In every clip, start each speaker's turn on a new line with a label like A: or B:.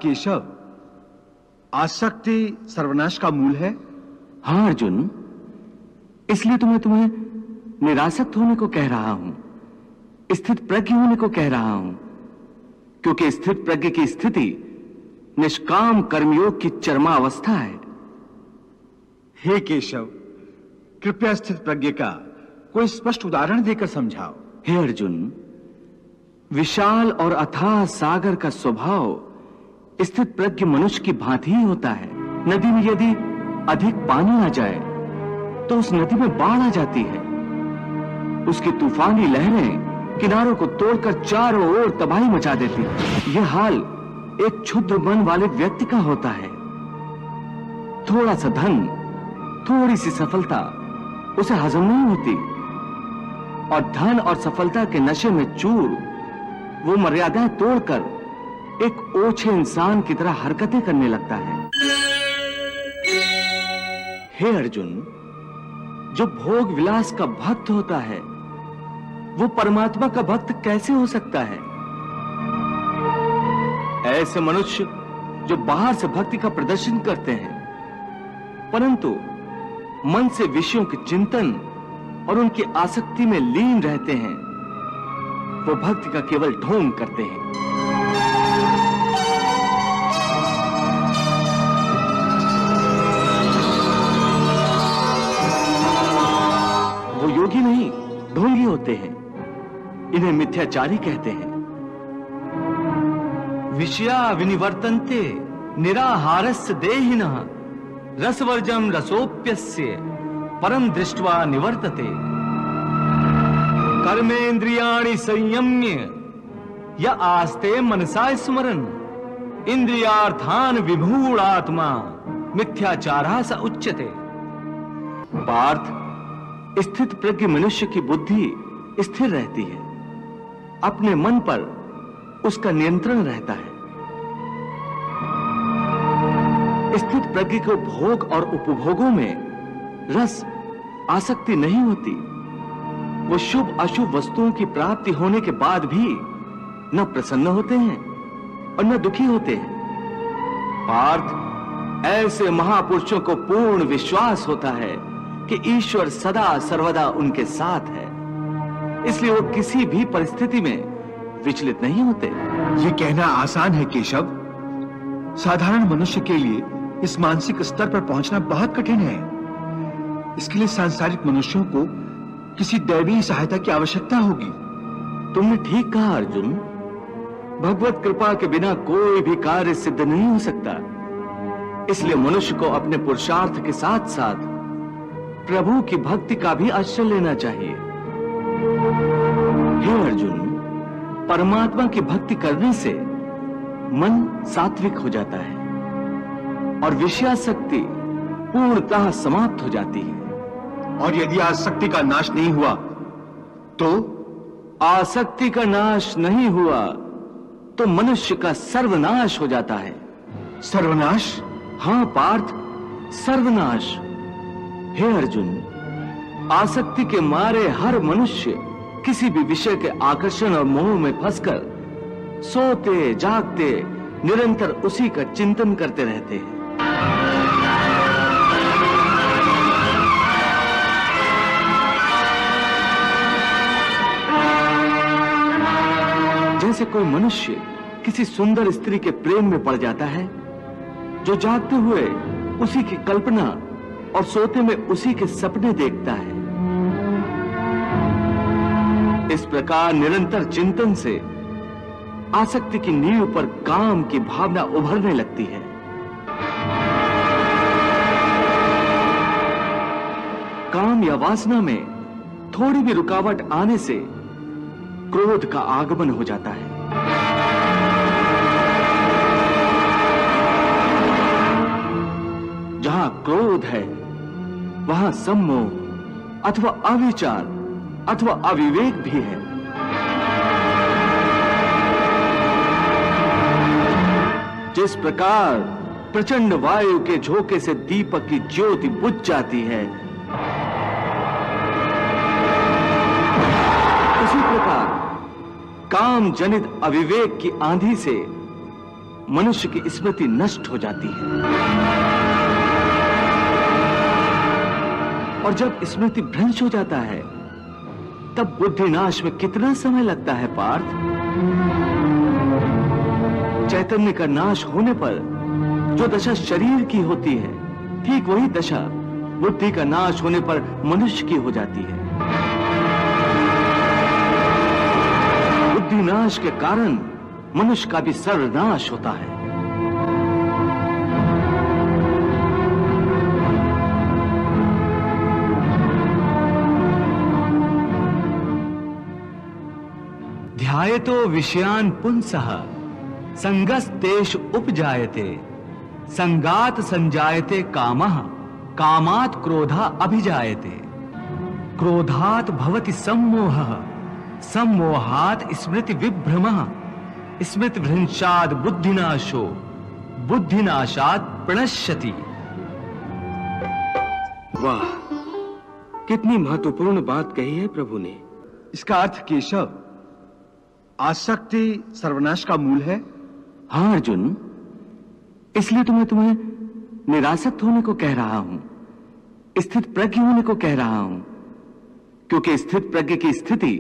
A: केशव, आसक्ति सर्वनाश का मूल है?
B: हाँ अर्जुन, इसलिए तो मैं तुम्हें निरासक्त होने को कह रहा हूं, स्थित प्रज्ञ होने को कह रहा हूं, क्योंकि स्थित प्रज्ञ की स्थिति निष्काम कर्मयोग की चरमावस्था है।
A: हे केशव, कृपया स्थित प्रज्ञ का कोई स्पष्ट उदाहरण देकर समझाओ।
B: हे अर्जुन, विशाल और अथाह सागर का स्वभाव स्थित प्रज्ञ मनुष्य की भांति ही होता है। नदी में यदि अधिक पानी आ जाए तो उस नदी में बाढ़ आ जाती है। उसकी तूफानी लहरें किनारों को तोड़कर चारों ओर तबाही मचा देती है। यह हाल एक क्षुद्र मन वाले व्यक्ति का होता है। थोड़ा सा धन, थोड़ी सी सफलता उसे हजम नहीं होती, और धन और सफलता के नशे में चूर वो मर्यादाएं तोड़कर एक ओछे इंसान की तरह हरकतें करने लगता है। हे अर्जुन, जो भोग विलास का भक्त होता है वो परमात्मा का भक्त कैसे हो सकता है? ऐसे मनुष्य जो बाहर से भक्ति का प्रदर्शन करते हैं परंतु मन से विषयों के चिंतन और उनकी आसक्ति में लीन रहते हैं, वो भक्ति का केवल ढोंग करते हैं। वो योगी नहीं, ढोंगी होते हैं। इन्हें मिथ्याचारी कहते हैं। विषया विनिवर्तन्ते निराहारस्य देहिनः रसवर्जम रसोप्यस्य परम दृष्ट्वा निवर्तते। कर्मेन्द्रियाणि संयम्य य आस्ते मनसा स्मरन् इंद्रियार्थान विमूढ़ात्मा मिथ्याचारः स उच्यते। पार्थ, स्थित प्रज्ञ मनुष्य की बुद्धि स्थिर रहती है, अपने मन पर उसका नियंत्रण रहता है। स्थित प्रज्ञ को भोग और उपभोगों में रस आसक्ति नहीं होती। वो शुभ अशुभ वस्तुओं की प्राप्ति होने के बाद भी न प्रसन्न होते हैं और न दुखी होते हैं। पार्थ, ऐसे महापुरुषों को पूर्ण विश्वास होता है कि ईश्वर सदा सर्वदा उनके साथ है, इसलिए वो किसी भी परिस्थिति में विचलित नहीं होते।
A: ये कहना आसान है केशव, साधारण मनुष्य के लिए इस मानसिक स्तर पर पहुंचना बहुत कठिन है। इसके लिए सांसारिक मनुष्यों को किसी दैवीय सहायता की आवश्यकता होगी।
B: तुमने ठीक कहा अर्जुन, भगवत कृपा के बिना कोई भी कार्य सिद्ध नहीं हो सकता। इसलिए मनुष्य को अपने पुरुषार्थ के साथ साथ प्रभु की भक्ति का भी आश्रय लेना चाहिए। हे अर्जुन, परमात्मा की भक्ति करने से मन सात्विक हो जाता है और विषयासक्ति पूर्णतः समाप्त हो जाती है।
A: और यदि आसक्ति का नाश नहीं हुआ तो?
B: आसक्ति का नाश नहीं हुआ तो मनुष्य का सर्वनाश हो जाता है।
A: सर्वनाश?
B: हां पार्थ, सर्वनाश। हे अर्जुन, आसक्ति के मारे हर मनुष्य किसी भी विषय के आकर्षण और मोह में फंसकर सोते जागते निरंतर उसी का चिंतन करते रहते हैं। जैसे कोई मनुष्य किसी सुंदर स्त्री के प्रेम में पड़ जाता है, जो जागते हुए उसी की कल्पना और सोते में उसी के सपने देखता है। इस प्रकार निरंतर चिंतन से आसक्ति की नींव पर काम की भावना उभरने लगती है। काम या वासना में थोड़ी भी रुकावट आने से क्रोध का आगमन हो जाता है। जहां क्रोध है वहां सम्मोह अथवा अविचार अथवा अविवेक भी है। जिस प्रकार प्रचंड वायु के झोंके से दीपक की ज्योति बुझ जाती है, उसी प्रकार काम जनित अविवेक की आंधी से मनुष्य की स्मृति नष्ट हो जाती है। और जब स्मृति भ्रंश हो जाता है तब बुद्धिनाश में कितना समय लगता है पार्थ? चैतन्य का नाश होने पर जो दशा शरीर की होती है, ठीक वही दशा बुद्धि का नाश होने पर मनुष्य की हो जाती है। बुद्धि नाश के कारण मनुष्य का भी सर्वनाश होता है। ध्यायतो विषयान् पुंसः संगस्तेष उपजायते संगात संजायते कामः कामात् क्रोधा अभिजायते क्रोधात् भवति सम्मोहः सम्मोहात् स्मृति विभ्रमः स्मृति भ्रंशात् बुद्धिनाशो बुद्धिनाशात् प्रणश्यति।
C: वाह, कितनी महत्वपूर्ण बात कही है प्रभु ने।
A: इसका अर्थ केशव, आसक्ति सर्वनाश का मूल है।
B: हाँ अर्जुन, इसलिए तो मैं तुम्हें निरासक्त होने को कह रहा हूं, स्थित प्रज्ञ होने को कह रहा हूं, क्योंकि स्थित प्रज्ञ की स्थिति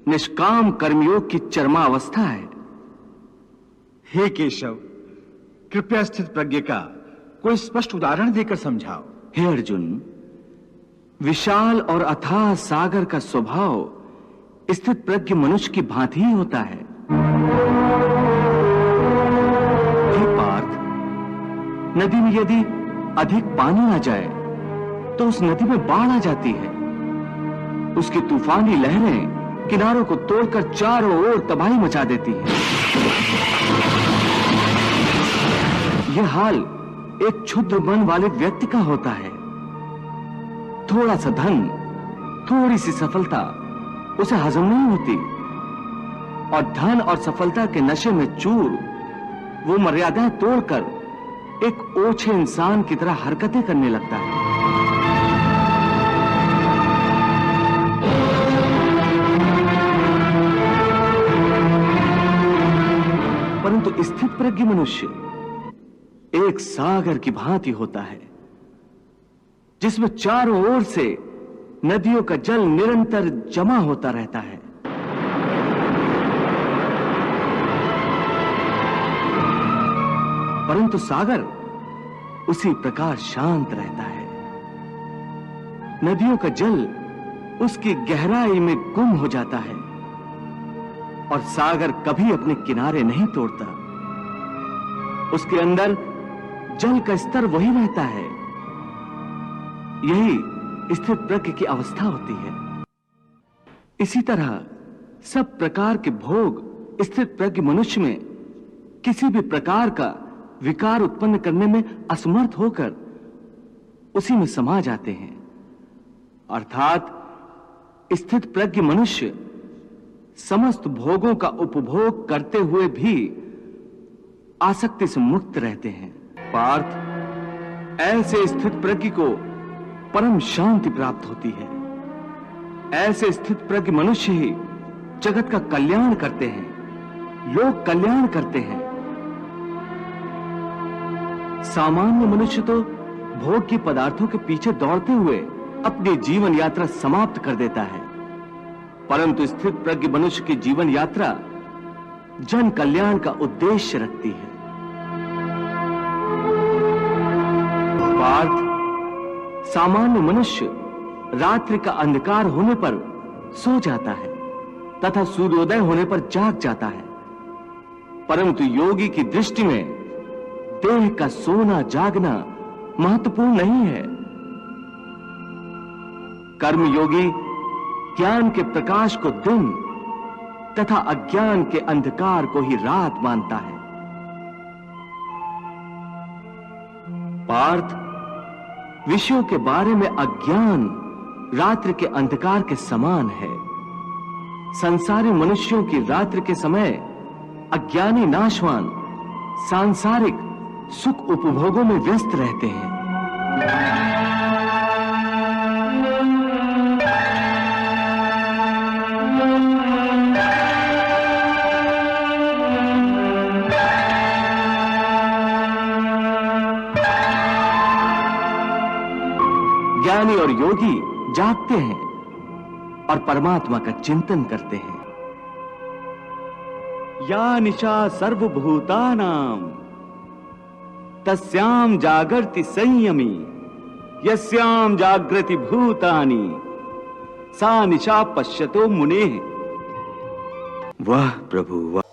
B: निष्काम कर्मयोग की चरमावस्था है।
A: हे केशव, कृपया स्थित प्रज्ञ का कोई स्पष्ट उदाहरण देकर समझाओ।
B: हे अर्जुन, विशाल और अथाह सागर का स्वभाव स्थित प्रज्ञ मनुष्य की भांति ही होता है। हे पार्थ, नदी में यदि अधिक पानी आ जाए तो उस नदी में बाढ़ आ जाती है। उसकी तूफानी लहरें किनारों को तोड़कर चारों ओर तबाही मचा देती हैं। यह हाल एक क्षुद्र मन वाले व्यक्ति का होता है। थोड़ा सा धन, थोड़ी सी सफलता उसे हजम नहीं होती और धन और सफलता के नशे में चूर वो मर्यादाएं तोड़कर एक ओछे इंसान की तरह हरकतें करने लगता है। परंतु स्थित प्रज्ञ मनुष्य एक सागर की भांति होता है, जिसमें चारों ओर से नदियों का जल निरंतर जमा होता रहता है। परंतु सागर उसी प्रकार शांत रहता है। नदियों का जल उसकी गहराई में गुम हो जाता है और सागर कभी अपने किनारे नहीं तोड़ता। उसके अंदर जल का स्तर वही रहता है। यही स्थित प्रज्ञ की अवस्था होती है। इसी तरह सब प्रकार के भोग स्थित प्रज्ञ मनुष्य में किसी भी प्रकार का विकार उत्पन्न करने में असमर्थ होकर उसी में समा जाते हैं। अर्थात स्थित प्रज्ञ मनुष्य समस्त भोगों का उपभोग करते हुए भी आसक्ति से मुक्त रहते हैं। पार्थ, ऐसे स्थित प्रज्ञ को परम शांति प्राप्त होती है। ऐसे स्थित प्रज्ञ मनुष्य ही जगत का कल्याण करते हैं, लोक कल्याण करते हैं। सामान्य मनुष्य तो भोग के पदार्थों के पीछे दौड़ते हुए अपनी जीवन यात्रा समाप्त कर देता है, परंतु स्थित प्रज्ञ मनुष्य की जीवन यात्रा जन कल्याण का उद्देश्य रखती है। पार्थ, सामान्य मनुष्य रात्रि का अंधकार होने पर सो जाता है तथा सूर्योदय होने पर जाग जाता है, परंतु योगी की दृष्टि में देह का सोना जागना महत्वपूर्ण नहीं है। कर्मयोगी ज्ञान के प्रकाश को दिन तथा अज्ञान के अंधकार को ही रात मानता है। पार्थ, विषयों के बारे में अज्ञान रात्रि के अंधकार के समान है। संसारी मनुष्यों की रात्रि के समय अज्ञानी नाशवान सांसारिक सुख उपभोगों में व्यस्त रहते हैं। ज्ञानी और योगी जागते हैं और परमात्मा का चिंतन करते हैं। या निशा सर्वभूतानां तस्याम जागर्ति संयमी यस्याम जागृति भूतानि सा निशा पश्यतो मुनेः।
C: वाह प्रभु वाह।